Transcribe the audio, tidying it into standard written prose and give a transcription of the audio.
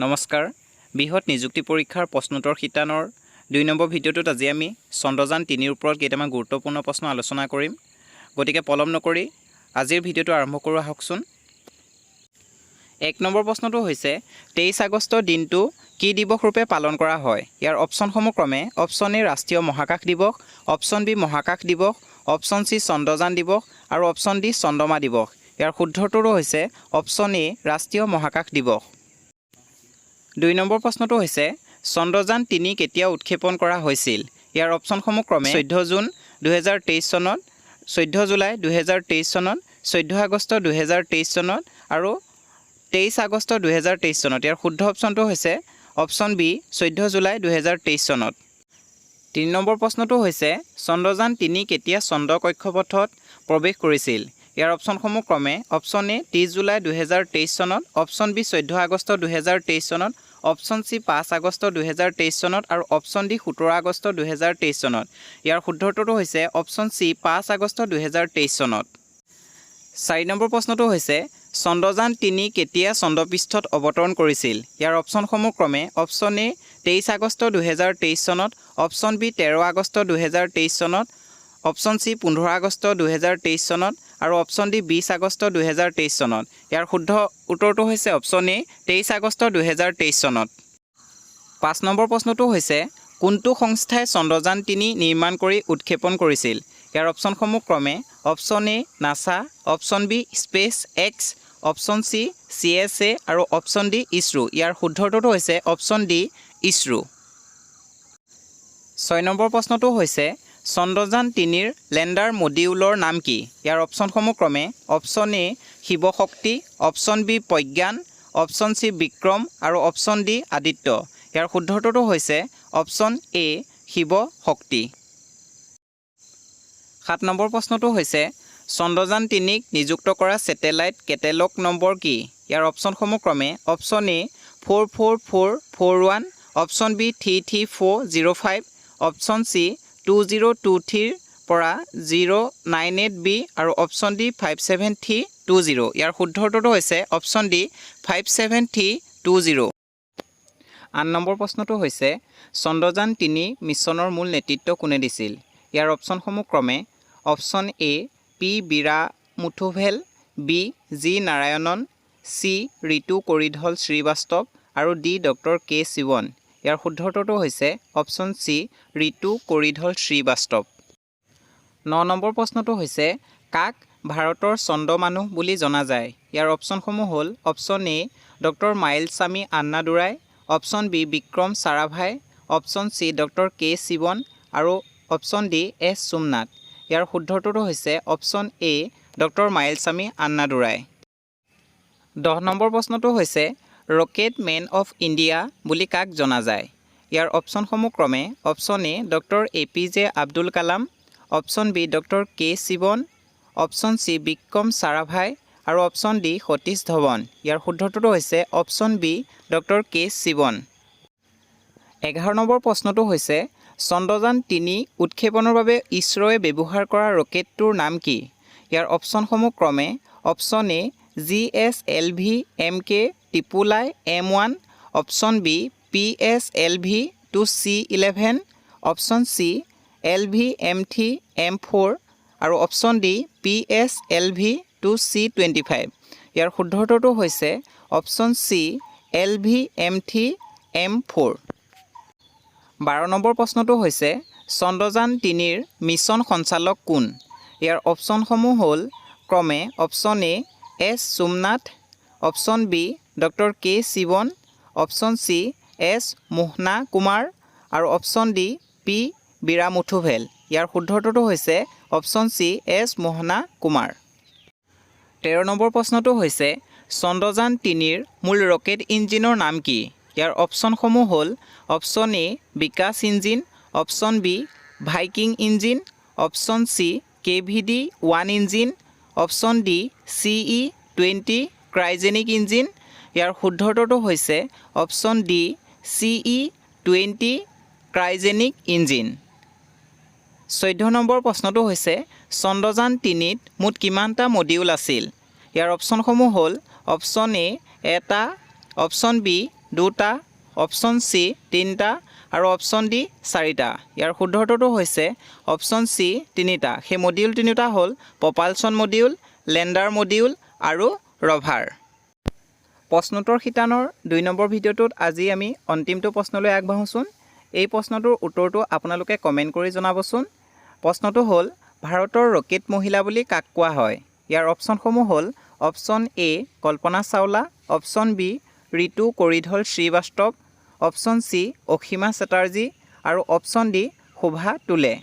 নমস্কাৰ বৃহৎ নিযুক্তি পৰীক্ষাৰ প্ৰশ্নোত্তৰ শিতানৰ ২ নম্বৰ ভিডিঅ'টোত আজি আমি চন্দ্ৰযান ৩ৰ ওপৰত কেইটামান গুৰুত্বপূৰ্ণ প্ৰশ্ন আলোচনা কৰিম গতিকে পলম নকৰি আজিৰ ভিডিঅ'টো আৰম্ভ কৰোঁ আহকচোন ১ নম্বৰ প্ৰশ্নটো হৈছে ২৩ আগষ্টৰ দিনটো কি দিৱস ৰূপে পালন কৰা হয় ইয়াৰ অপচনসমূহ ক্ৰমে অপচন এ ৰাষ্ট্ৰীয় মহাকাশ দিৱস অপচন বি মহাকাশ দিৱস অপচন চি চন্দ্ৰযান দিৱস আৰু অপচন ডি চন্দ্ৰমা দিৱস ইয়াৰ শুদ্ধটো হৈছে অপচন এ ৰাষ্ট্ৰীয় মহাকাশ দিৱস ২ নম্বৰ প্ৰশ্নটো হৈছে চন্দ্ৰযান ৩ কেতিয়া উৎক্ষেপণ কৰা হৈছিল ইয়াৰ অপচনসমূহ ক্ৰমে ১৪ জুন ২০২৩ চনত ১৪ জুলাই ২০২৩ চনত ১৪ আগষ্ট ২০২৩ চনত আৰু ২৩ আগষ্ট ২০২৩ চনত ইয়াৰ শুদ্ধ অপচনটো হৈছে অপচন বি ১৪ জুলাই ২০২৩ চনত ৩ নম্বৰ প্ৰশ্নটো হৈছে চন্দ্ৰযান ৩ কেতিয়া চন্দ্ৰ কক্ষপথত প্ৰৱেশ কৰিছিল ইয়াৰ অপচনসমূহ ক্ৰমে অপচন এ ৩০ জুলাই ২০২৩ চনত অপচন বি ১৪ আগষ্ট ২০২৩ চনত অপচন চি ৫ আগষ্ট ২০২৩ চনত আৰু অপচন ডি ১৭ আগষ্ট ২০২৩ চনত ইয়াৰ শুদ্ধটো হৈছে অপচন চি ৫ আগষ্ট ২০২৩ চনত ৪ নম্বৰ প্ৰশ্নটো হৈছে চন্দ্ৰযান ৩ কেতিয়া চন্দ্ৰপৃষ্ঠত অৱতৰণ কৰিছিল ইয়াৰ অপচনসমূহ ক্ৰমে অপচন এ ২৩ আগষ্ট ২০২৩ চনত অপচন বি ১৩ আগষ্ট ২০২৩ চনত অপচন চি ১৫ আগষ্ট ২০২৩ চনত আৰু অপচন ডি ২০ আগষ্ট ২০২৩ চনত ইয়াৰ শুদ্ধ উত্তৰটো হৈছে অপচন এ ২৩ আগষ্ট ২০২৩ চনত ৫ নম্বৰ প্ৰশ্নটো হৈছে কোনটো সংস্থাই চন্দ্ৰযান ৩ নিৰ্মাণ কৰি উৎক্ষেপণ কৰিছিল ইয়াৰ অপচনসমূহ ক্ৰমে option A NASA option B SpaceX option C CSA আৰু অপচন ডি ইছৰো ইয়াৰ শুদ্ধটো হৈছে অপচন ডি ইছৰো ৬ নম্বৰ প্ৰশ্নটো হৈছে চন্দ্ৰযান ৩ৰ লেণ্ডাৰ মডিউলৰ নাম কি ইয়াৰ অপচনসমূহ ক্ৰমে option A Shiv Shakti option B Pragyan option C Vikram আৰু অপচন ডি আদিত্য ইয়াৰ শুদ্ধটো হৈছে অপচন এ শিৱ শক্তি ৭ নম্বৰ প্ৰশ্নটো হৈছে চন্দ্ৰযান ৩ক নিযুক্ত কৰা ছেটেলাইট কেটেলগ নম্বৰ কি ইয়াৰ অপচনসমূহ ক্ৰমে অপচন এ 44441 অপচন বি 33405 অপচন চি 2023 পৰা 098B আৰু অপচন ডি 57320 ইয়াৰ শুদ্ধটো হৈছে অপচন ডি 57320 ৮ নম্বৰ প্ৰশ্নটো হৈছে চন্দ্ৰযান ৩ মিছনৰ মূল নেতৃত্ব কোনে দিছিল ইয়াৰ অপচনসমূহ ক্ৰমে option A P Veeramuthuvel B G Narayanan C Ritu Karidhal Srivastava আৰু ডি ডক্টৰ কে শিৱন ইয়াৰ শুদ্ধটো হৈছে option C Ritu Karidhal Srivastava ৯ number প্ৰশ্নটো হৈছে কাক ভাৰতৰ চন্দ্ৰ মানুহ বুলি জনা যায় ইয়াৰ অপচনসমূহ হ'ল option A doctor Mylswamy Annadurai option B Vikram Sarabhai option C doctor K Sivan আৰু অপচন ডি এছ সোমনাথ ইয়াৰ শুদ্ধটো হৈছে option A doctor Mylswamy Annadurai ১০ number প্ৰশ্নটো হৈছে ৰকেট মেন অফ ইণ্ডিয়া বুলি কাক জনা যায় ইয়াৰ অপচনসমূহ ক্ৰমে option A doctor APJ Abdul Kalam option B doctor K Sivan option C Vikram Sarabhai আৰু অপচন ডি সতীশ ধৱন ইয়াৰ শুদ্ধটো হৈছে option B doctor K Sivan ১১ number প্ৰশ্নটো হৈছে চন্দ্ৰযান ৩ উৎক্ষেপণৰ বাবে ইছৰোৱে ব্যৱহাৰ কৰা ৰকেটটোৰ নাম কি ইয়াৰ অপচনসমূহ ক্ৰমে অপচন এ GSLV MK টিপুলাই M1 option B PSLV-2C11 option C LV-M3 M4 আৰু অপচন ডি PSLV-2C25 ইয়াৰ শুদ্ধটো হৈছে option C LV-M3 M4 ১২ number প্ৰশ্নটো হৈছে চন্দ্ৰযান ৩ৰ মিছন সঞ্চালক কোন ইয়াৰ অপচনসমূহ হ'ল ক্ৰমে option A S Somanath option B doctor K Sivan option C S Mohana Kumar আৰু অপচন ডি পি বীৰামুথুভেল ইয়াৰ শুদ্ধটো হৈছে option C S Mohana Kumar ১৩ number প্ৰশ্নটো হৈছে চন্দ্ৰযান ৩ৰ মূল ৰকেট ইঞ্জিনৰ নাম কি ইয়াৰ অপচনসমূহ হ'ল option A Vikas engine option B Viking engine option C KVD-1 engine option D CE-20 cryogenic engine ইয়াৰ শুদ্ধটো হৈছে option D CE-20 cryogenic engine ১৪ number প্ৰশ্নটো হৈছে চন্দ্ৰযান ৩ত মুঠ কিমানটা মডিউল আছিল ইয়াৰ অপচনসমূহ হ'ল অপচন এ এটা অপচন বি 2টা, অপশ্যন চি 3টা আৰু অপশ্যন ডি 4টা। ইয়াৰ শুদ্ধ উত্তৰটো হৈছে অপশ্যন চি 3টা। সেই মডিউল 3টা হ'ল প্ৰপালচন মডিউল, লেণ্ডাৰ মডিউল আৰু ৰভাৰ। প্ৰশ্নোত্তৰ শিতানৰ 2 নম্বৰ ভিডিঅ'টোত আজি আমি অন্তিমটো প্ৰশ্নলৈ আগবাঢ়োচোন। এই প্ৰশ্নটোৰ উত্তৰটো আপোনালোকে কমেণ্ট কৰি জনাবচোন। প্ৰশ্নটো হ'ল ভাৰতৰ ৰকেট মহিলা বুলি কাক কোৱা হয়? ইয়াৰ অপশ্যনসমূহ হ'ল option A Kalpana Chawla, option B Ritu Karidhal Srivastava, option C Asima Chatterjee আৰু অপশ্যন ডি শোভা তোলে।